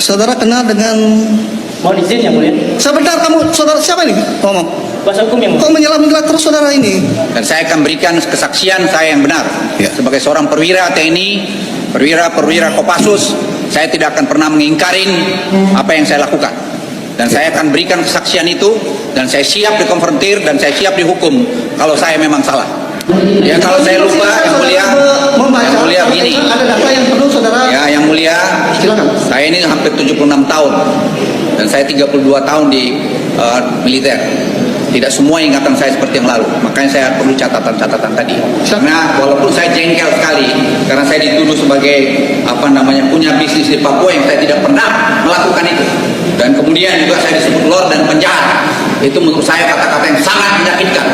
Saudara kenal dengan... Mohon izin yang mulia. Sebentar, kamu saudara siapa ini ngomong? Kuasa hukum yang mulia. Kok menyela-menyela terus saudara ini? Dan saya akan berikan kesaksian saya yang benar. Ya. Sebagai seorang perwira TNI, perwira Kopassus, saya tidak akan pernah mengingkarin apa yang saya lakukan. Dan saya akan berikan kesaksian itu, dan saya siap dikonfrontir, dan saya siap dihukum kalau saya memang salah. Ya, kalau saya lupa, yang mulia begini. Ada data yang perlu saudara. Ya, yang mulia, Silakan. saya ini hampir 76 tahun, dan saya 32 tahun di militer. Tidak semua ingatan saya seperti yang lalu, makanya saya perlu catatan-catatan tadi. Karena walaupun saya jengkel sekali, karena saya dituduh sebagai punya bisnis di Papua yang saya tidak pernah melakukan itu. Dan kemudian juga saya disebut lord dan penjahat. Itu menurut saya kata-kata yang sangat menyakitkan.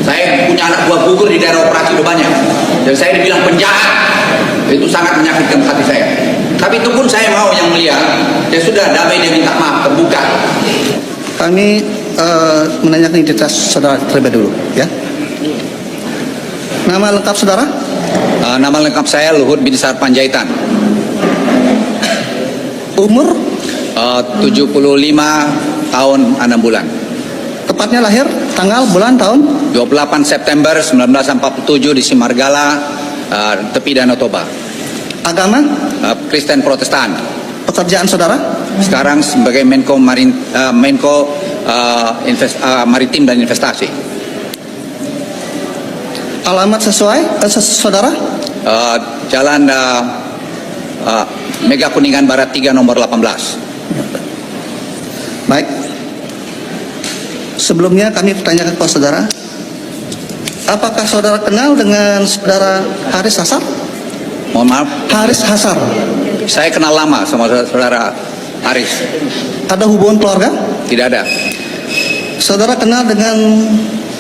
Saya punya anak buah gugur di daerah operasi udah banyak, dan saya dibilang penjahat. Itu sangat menyakitkan hati saya. Tapi itu pun saya mau yang mulia, ya sudah, damai dia minta maaf, terbuka. Kami menanyakan identitas saudara terlebih dulu, ya. Nama lengkap saudara? Nama lengkap saya Luhut Binsar Panjaitan. Umur? 75 tahun 6 bulan. Tepatnya lahir, tanggal, bulan, tahun? 28 September 1947 di Simargala, tepi Danau Toba. Agama? Kristen Protestan. Pekerjaan saudara? Sekarang sebagai Menko Maritim dan Investasi. Alamat sesuai saudara? Jalan Mega Kuningan Barat 3 nomor 18. Baik. Sebelumnya kami bertanyakan kepada saudara, apakah saudara kenal dengan saudara Haris Hasar? Mohon maaf, Haris Hasar. saya kenal lama sama saudara Haris. Ada hubungan keluarga? Tidak ada. Saudara kenal dengan...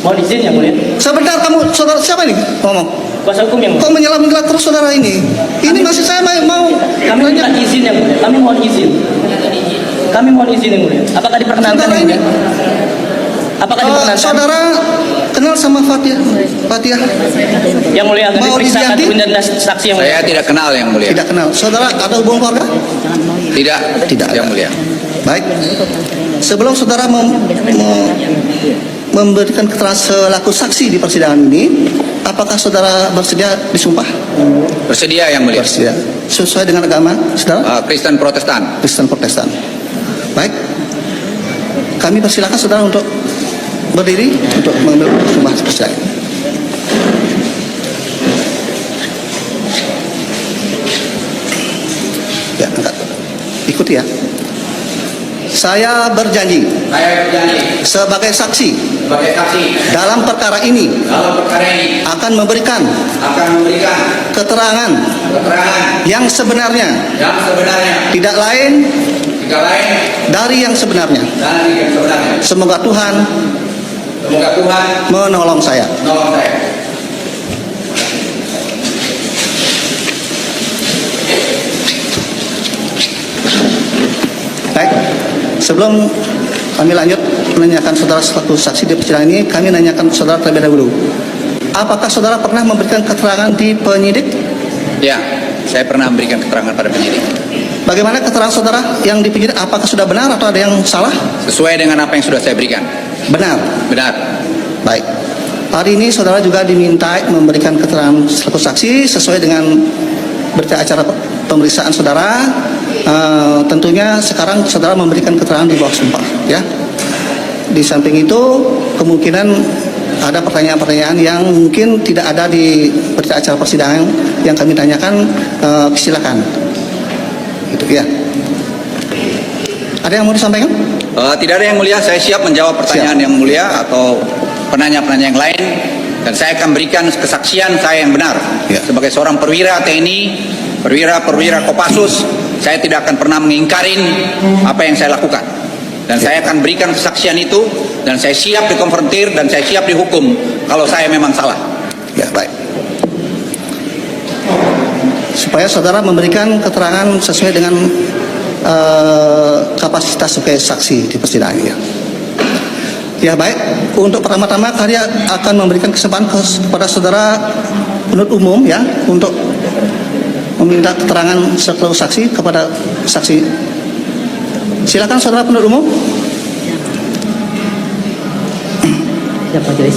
Mohon izin yang mulia. Sebentar, kamu saudara siapa ini ngomong? Kuasa hukum yang mulia. Kok menyela-menyela terus saudara ini? Ini masih saya mau Kami minta izin yang mulia. Kami mohon izin. Kami mohon izin yang mulia. Apakah diperkenankan Saudara yang ini, mulia? Apakah diperkenankan? saudara kenal sama Fatia? Yang mulia akan Mau diperiksa diganti? dan saksi yang mulia. Saya tidak kenal yang mulia. Tidak kenal. Saudara ada hubungan keluarga? Tidak. Tidak ada. Yang mulia. Baik. Sebelum saudara memberikan keterangan selaku saksi di persidangan ini, apakah saudara bersedia disumpah? Bersedia yang mulia. Bersedia. Sesuai dengan agama saudara? Kristen Protestan. Kristen Protestan. Baik. Kami persilakan saudara untuk berdiri untuk mengambil sumpah persidangan. Ya, angkat. Ikuti ya. Saya berjanji sebagai saksi dalam perkara ini akan memberikan keterangan yang sebenarnya, tidak lain dari yang sebenarnya. Semoga Tuhan menolong saya. Baik, sebelum kami lanjut menanyakan saudara selaku saksi di persidangan ini, kami nanyakan saudara terlebih dahulu. Apakah saudara pernah memberikan keterangan di penyidik? Ya, saya pernah memberikan keterangan pada penyidik. Bagaimana keterangan saudara yang di penyidik? Apakah sudah benar atau ada yang salah? Sesuai dengan apa yang sudah saya berikan. Benar. Benar. Baik. Hari ini saudara juga diminta memberikan keterangan selaku saksi sesuai dengan berita acara pemeriksaan saudara. Tentunya sekarang saudara memberikan keterangan di bawah sumpah, ya. Di samping itu kemungkinan ada pertanyaan-pertanyaan yang mungkin tidak ada di berita acara persidangan yang kami tanyakan, silakan. Itu ya. Ada yang mau disampaikan? Tidak ada yang mulia. Saya siap menjawab pertanyaan yang mulia atau penanya-penanya yang lain, dan saya akan berikan kesaksian saya yang benar. Ya. Sebagai seorang perwira TNI, perwira Kopassus, saya tidak akan pernah mengingkarin apa yang saya lakukan. Dan saya akan berikan kesaksian itu, dan saya siap dikonfrontir, dan saya siap dihukum kalau saya memang salah. Ya, baik. Supaya saudara memberikan keterangan sesuai dengan kapasitas sebagai saksi di persidangan ini. Ya, baik. Untuk pertama-tama kami akan memberikan kesempatan kepada saudara penuntut umum, ya, untuk meminta keterangan seluruh saksi kepada saksi Silakan saudara penuntut umum. Ya, Pak Majelis.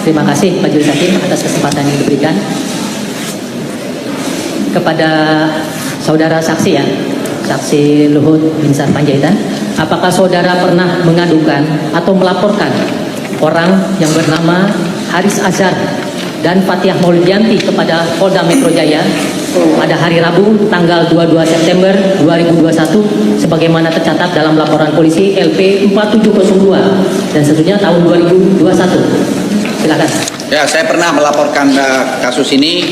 Terima kasih Majelis Hakim atas kesempatan yang diberikan kepada saudara saksi ya, saksi Luhut Binsar Panjaitan. Apakah saudara pernah mengadukan atau melaporkan orang yang bernama Haris Azhar dan Fathiah Maulidianti kepada Polda Metro Jaya pada hari Rabu tanggal 22 September 2021 sebagaimana tercatat dalam laporan polisi LP 4702 dan seterusnya tahun 2021. Silakan. Ya, saya pernah melaporkan kasus ini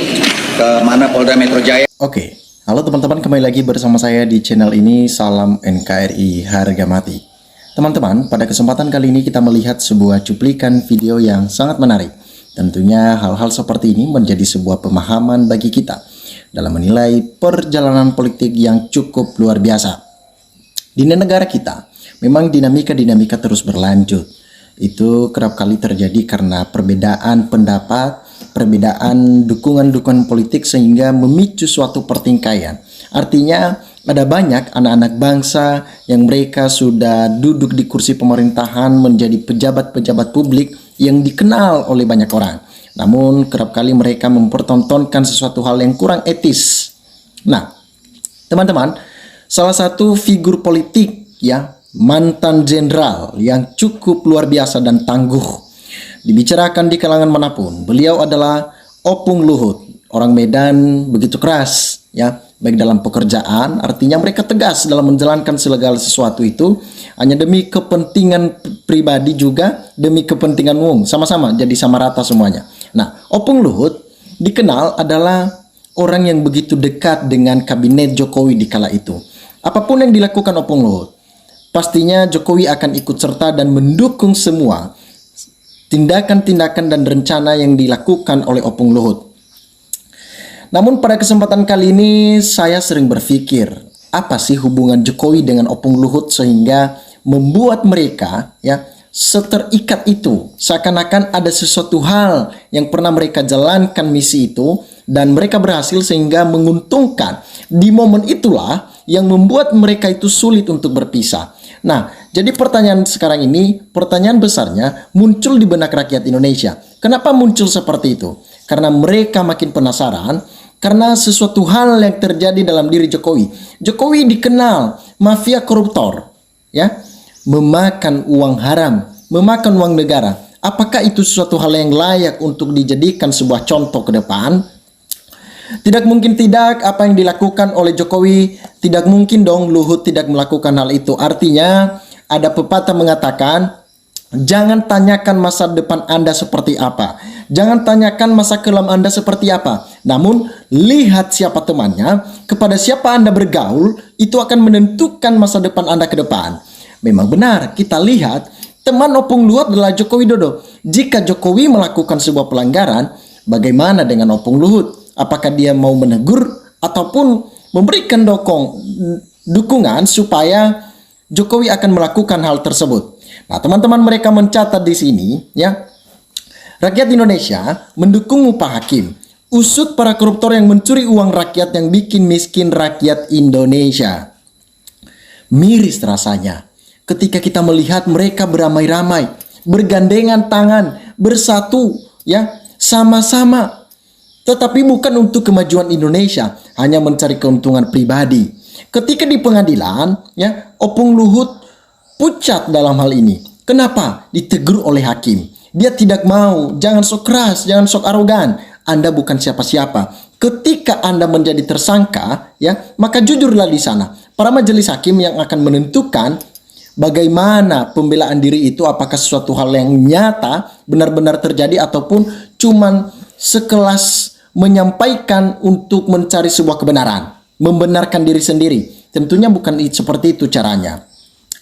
ke mana Polda Metro Jaya. Oke, halo teman-teman, kembali lagi bersama saya di channel ini. Salam NKRI harga mati. Teman-teman, pada kesempatan kali ini kita melihat sebuah cuplikan video yang sangat menarik. Tentunya hal-hal seperti ini menjadi sebuah pemahaman bagi kita dalam menilai perjalanan politik yang cukup luar biasa. Di negara kita, memang dinamika-dinamika terus berlanjut. Itu kerap kali terjadi karena perbedaan pendapat, perbedaan dukungan-dukungan politik sehingga memicu suatu pertingkaian. Artinya ada banyak anak-anak bangsa yang mereka sudah duduk di kursi pemerintahan menjadi pejabat-pejabat publik yang dikenal oleh banyak orang. Namun kerap kali mereka mempertontonkan sesuatu hal yang kurang etis. Nah, teman-teman, salah satu figur politik ya, mantan jenderal yang cukup luar biasa dan tangguh dibicarakan di kalangan manapun. Beliau adalah Opung Luhut, orang Medan begitu keras ya, baik dalam pekerjaan, artinya mereka tegas dalam menjalankan segala sesuatu itu hanya demi kepentingan pribadi juga demi kepentingan umum, sama-sama jadi sama rata semuanya. Nah, Opung Luhut dikenal adalah orang yang begitu dekat dengan kabinet Jokowi di kala itu. Apapun yang dilakukan Opung Luhut, pastinya Jokowi akan ikut serta dan mendukung semua tindakan-tindakan dan rencana yang dilakukan oleh Opung Luhut. Namun pada kesempatan kali ini saya sering berpikir, apa sih hubungan Jokowi dengan Opung Luhut sehingga membuat mereka ya seterikat itu, seakan-akan ada sesuatu hal yang pernah mereka jalankan misi itu dan mereka berhasil sehingga menguntungkan. Di momen itulah yang membuat mereka itu sulit untuk berpisah. Nah, jadi pertanyaan sekarang ini, pertanyaan besarnya muncul di benak rakyat Indonesia. Kenapa muncul seperti itu? Karena mereka makin penasaran karena sesuatu hal yang terjadi dalam diri Jokowi. Jokowi dikenal mafia koruptor, ya, memakan uang haram, memakan uang negara. Apakah itu sesuatu hal yang layak untuk dijadikan sebuah contoh ke depan? Tidak mungkin tidak apa yang dilakukan oleh Jokowi, tidak mungkin dong Luhut tidak melakukan hal itu. Artinya ada pepatah mengatakan, jangan tanyakan masa depan Anda seperti apa, jangan tanyakan masa kelam Anda seperti apa, namun lihat siapa temannya, kepada siapa Anda bergaul, itu akan menentukan masa depan Anda ke depan. Memang benar, kita lihat teman Opung Luhut adalah Joko Widodo. Jika Jokowi melakukan sebuah pelanggaran, bagaimana dengan Opung Luhut? Apakah dia mau menegur ataupun memberikan dukungan supaya Jokowi akan melakukan hal tersebut? Nah, teman-teman, mereka mencatat di sini ya, rakyat Indonesia mendukung upah hakim, usut para koruptor yang mencuri uang rakyat yang bikin miskin rakyat Indonesia. Miris rasanya ketika kita melihat mereka beramai-ramai, bergandengan tangan, bersatu ya, sama-sama, tetapi bukan untuk kemajuan Indonesia, hanya mencari keuntungan pribadi. Ketika di pengadilan ya, Opung Luhut pucat dalam hal ini. Kenapa? Ditegur oleh hakim. Dia tidak mau, jangan sok keras, jangan sok arogan. Anda bukan siapa-siapa. Ketika Anda menjadi tersangka, ya, maka jujurlah di sana. Para majelis hakim yang akan menentukan bagaimana pembelaan diri itu, apakah sesuatu hal yang nyata, benar-benar terjadi, ataupun cuman sekelas menyampaikan untuk mencari sebuah kebenaran, membenarkan diri sendiri. Tentunya bukan seperti itu caranya.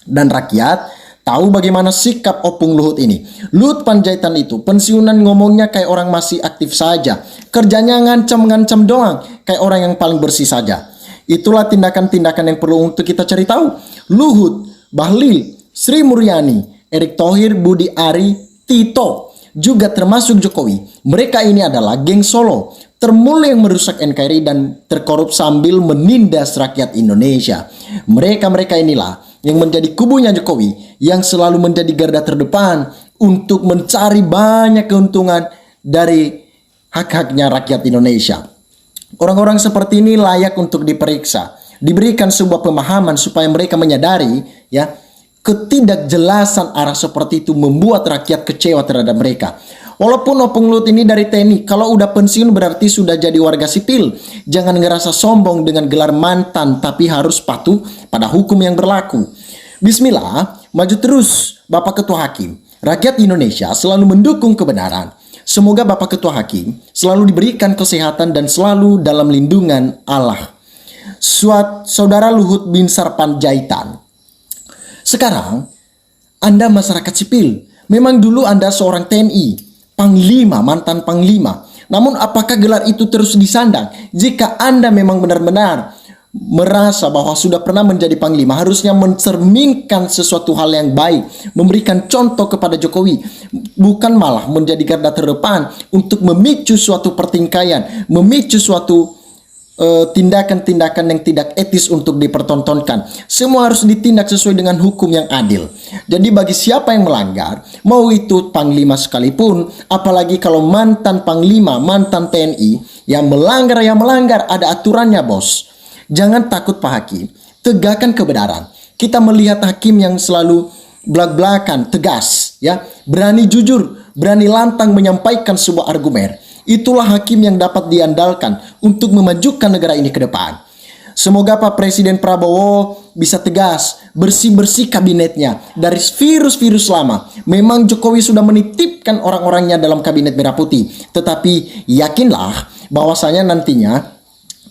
Dan rakyat tahu bagaimana sikap Opung Luhut ini. Luhut Panjaitan itu pensiunan ngomongnya kayak orang masih aktif saja. Kerjanya ngancam-ngancam doang, kayak orang yang paling bersih saja. Itulah tindakan-tindakan yang perlu untuk kita cari tahu. Luhut, Bahlil, Sri Mulyani, Erick Thohir, Budi Ari, Tito, juga termasuk Jokowi. Mereka ini adalah geng Solo. termul yang merusak NKRI dan terkorup sambil menindas rakyat Indonesia. Mereka-mereka inilah yang menjadi kubunya Jokowi, yang selalu menjadi garda terdepan untuk mencari banyak keuntungan dari hak-haknya rakyat Indonesia. Orang-orang seperti ini layak untuk diperiksa, diberikan sebuah pemahaman supaya mereka menyadari ya, ketidakjelasan arah seperti itu membuat rakyat kecewa terhadap mereka. Walaupun Opung Luhut ini dari TNI, kalau udah pensiun berarti sudah jadi warga sipil. Jangan ngerasa sombong dengan gelar mantan, tapi harus patuh pada hukum yang berlaku. Bismillah, maju terus Bapak Ketua Hakim. Rakyat Indonesia selalu mendukung kebenaran. Semoga Bapak Ketua Hakim selalu diberikan kesehatan dan selalu dalam lindungan Allah. Saudara Luhut Binsar Panjaitan. Sekarang, Anda masyarakat sipil. Memang dulu Anda seorang TNI. Panglima, mantan Panglima. Namun apakah gelar itu terus disandang? Jika Anda memang benar-benar merasa bahwa sudah pernah menjadi Panglima, harusnya mencerminkan sesuatu hal yang baik, memberikan contoh kepada Jokowi, bukan malah menjadi garda terdepan untuk memicu suatu pertingkaian, memicu suatu tindakan-tindakan yang tidak etis untuk dipertontonkan. Semua harus ditindak sesuai dengan hukum yang adil. Jadi bagi siapa yang melanggar, mau itu Panglima sekalipun, apalagi kalau mantan Panglima, mantan TNI, yang melanggar, ada aturannya bos. Jangan takut Pak Hakim, tegakkan kebenaran. Kita melihat hakim yang selalu belak-belakan, tegas, ya, berani jujur, berani lantang menyampaikan sebuah argumen. Itulah hakim yang dapat diandalkan untuk memajukan negara ini ke depan. Semoga Pak Presiden Prabowo bisa tegas, bersih-bersih kabinetnya dari virus-virus lama. Memang Jokowi sudah menitipkan orang-orangnya dalam kabinet merah putih, tetapi yakinlah bahwasanya nantinya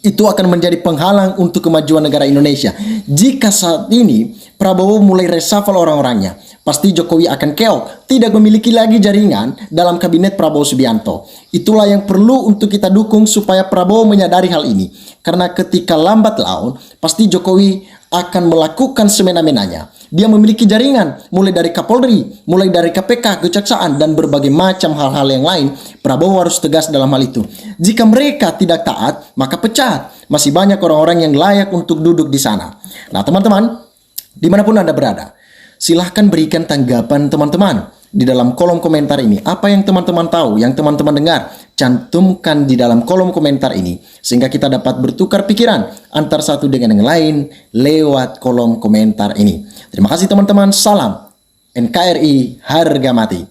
itu akan menjadi penghalang untuk kemajuan negara Indonesia. Jika saat ini Prabowo mulai reshuffle orang-orangnya, pasti Jokowi akan keok, tidak memiliki lagi jaringan dalam kabinet Prabowo Subianto. Itulah yang perlu untuk kita dukung supaya Prabowo menyadari hal ini. Karena ketika lambat laun, pasti Jokowi akan melakukan semena-menanya. Dia memiliki jaringan, mulai dari Kapolri, mulai dari KPK, Kejaksaan, dan berbagai macam hal-hal yang lain. Prabowo harus tegas dalam hal itu. Jika mereka tidak taat, maka pecat. Masih banyak orang-orang yang layak untuk duduk di sana. Nah teman-teman, dimanapun Anda berada, silahkan berikan tanggapan teman-teman di dalam kolom komentar ini. Apa yang teman-teman tahu, yang teman-teman dengar, cantumkan di dalam kolom komentar ini. Sehingga kita dapat bertukar pikiran antar satu dengan yang lain lewat kolom komentar ini. Terima kasih teman-teman, salam NKRI harga mati.